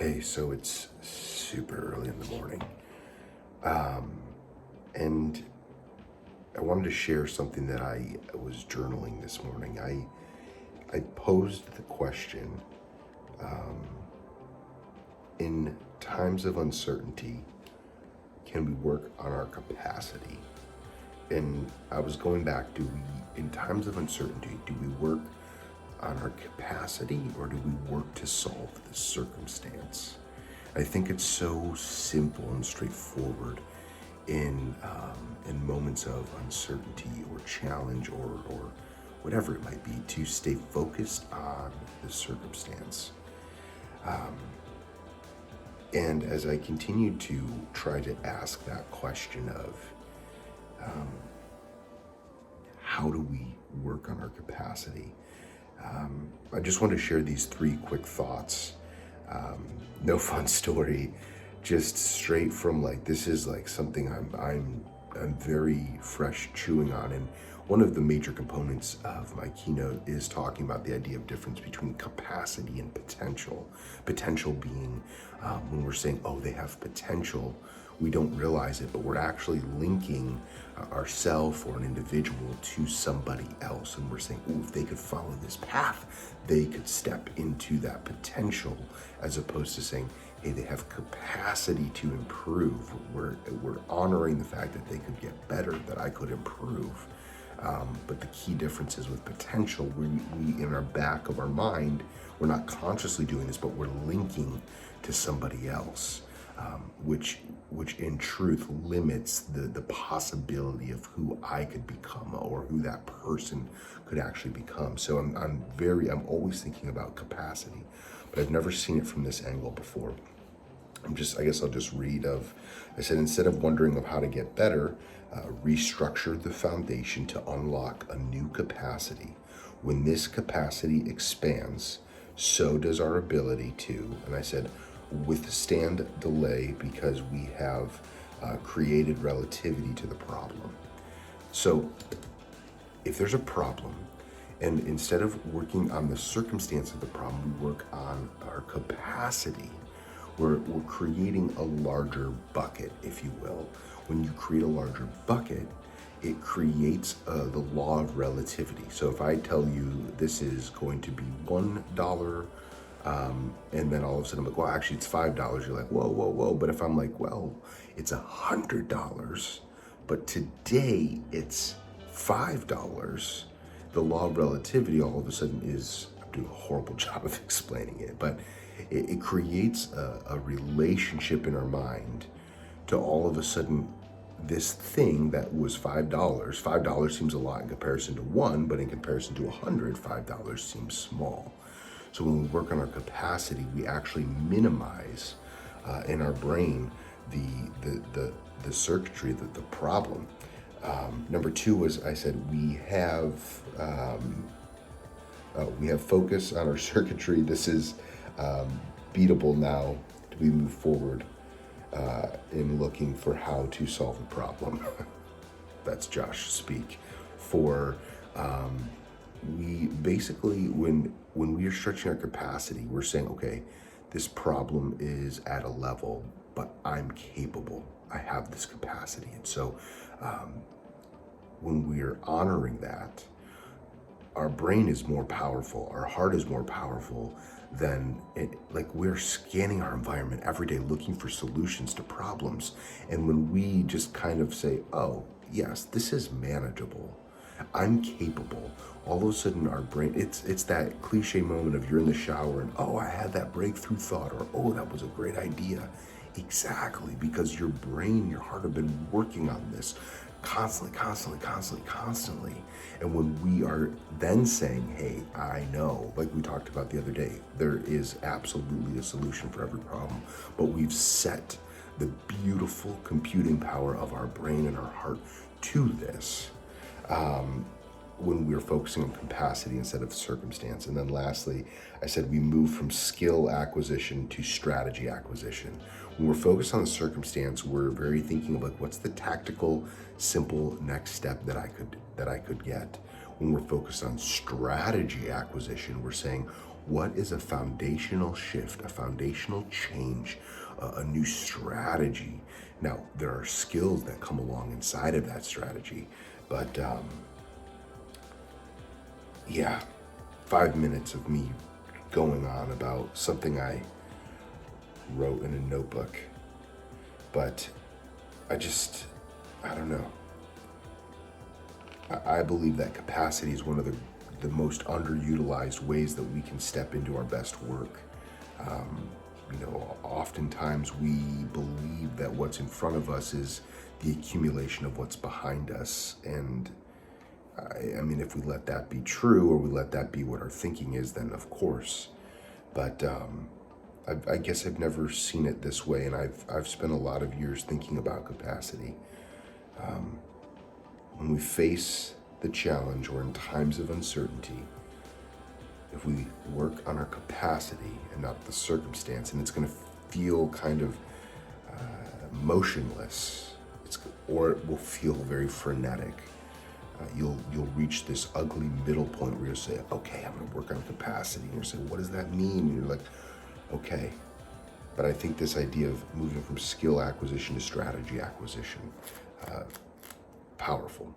Hey, so it's super early in the morning. And I wanted to share something that I was journaling this morning. I posed the question, in times of uncertainty, can we work on our capacity? And I was going back, in times of uncertainty, do we work on our capacity or do we work to solve the circumstance? I think it's so simple and straightforward in moments of uncertainty or challenge or whatever it might be to stay focused on the circumstance. And as I continued to try to ask that question of how do we work on our capacity, I just want to share these three quick thoughts. No fun story, just straight from this is something I'm very fresh chewing on. And one of the major components of my keynote is talking about the idea of difference between capacity and potential. Potential being when we're saying, oh, they have potential, we don't realize it, but we're actually linking ourselves or an individual to somebody else. And we're saying, oh, if they could follow this path, they could step into that potential, as opposed to saying, hey, they have capacity to improve. We're honoring the fact that they could get better, that I could improve. But the key difference is with potential, we in our back of our mind, we're not consciously doing this, but we're linking to somebody else. Which in truth limits the possibility of who I could become or who that person could actually become. So I'm always thinking about capacity, but I've never seen it from this angle before. I guess I'll just read I said, instead of wondering of how to get better, restructure the foundation to unlock a new capacity. When this capacity expands, so does our ability to, and I said, withstand delay, because we have created relativity to the problem. So if there's a problem, and instead of working on the circumstance of the problem, we work on our capacity. We're creating a larger bucket, if you will. When you create a larger bucket, it creates the law of relativity. So if I tell you this is going to be $1, and then all of a sudden I'm like, well, actually it's $5. You're like, whoa. But if I'm like, well, it's $100, but today it's $5, the law of relativity all of a sudden is, I'm doing a horrible job of explaining it, but it creates a relationship in our mind to all of a sudden this thing that was $5 seems a lot in comparison to one, but in comparison to 100, $5 seems small. So when we work on our capacity, we actually minimize in our brain the circuitry, the problem. Number two was, I said, we have focus on our circuitry. This is beatable now. We move forward in looking for how to solve the problem. That's Josh speak. We basically, when we are stretching our capacity, we're saying, okay, this problem is at a level, but I'm capable. I have this capacity. And so when we are honoring that, our brain is more powerful, our heart is more powerful than it. We're scanning our environment every day looking for solutions to problems. And when we just kind of say, oh, yes, this is manageable, I'm capable, all of a sudden our brain, it's that cliche moment of you're in the shower and, oh, I had that breakthrough thought, or, oh, that was a great idea. Exactly, because your brain, your heart have been working on this constantly. And when we are then saying, hey, I know, like we talked about the other day, there is absolutely a solution for every problem, but we've set the beautiful computing power of our brain and our heart to this. When we're focusing on capacity instead of circumstance. And then lastly, I said we move from skill acquisition to strategy acquisition. When we're focused on the circumstance, we're very thinking of what's the tactical, simple next step that I could get. When we're focused on strategy acquisition, we're saying, What is a foundational shift, a foundational change, a new strategy? Now, there are skills that come along inside of that strategy, but yeah, 5 minutes of me going on about something I wrote in a notebook. But I don't know. I believe that capacity is one of the most underutilized ways that we can step into our best work. Oftentimes we believe that what's in front of us is the accumulation of what's behind us. And I mean, if we let that be true, or we let that be what our thinking is, then of course. But I guess I've never seen it this way, and I've spent a lot of years thinking about capacity. When we face the challenge or in times of uncertainty, if we work on our capacity and not the circumstance, and it's going to feel kind of motionless, or it will feel very frenetic. You'll reach this ugly middle point where you'll say, okay, I'm going to work on capacity. And you'll say, what does that mean? And you're like, okay. But I think this idea of moving from skill acquisition to strategy acquisition, powerful.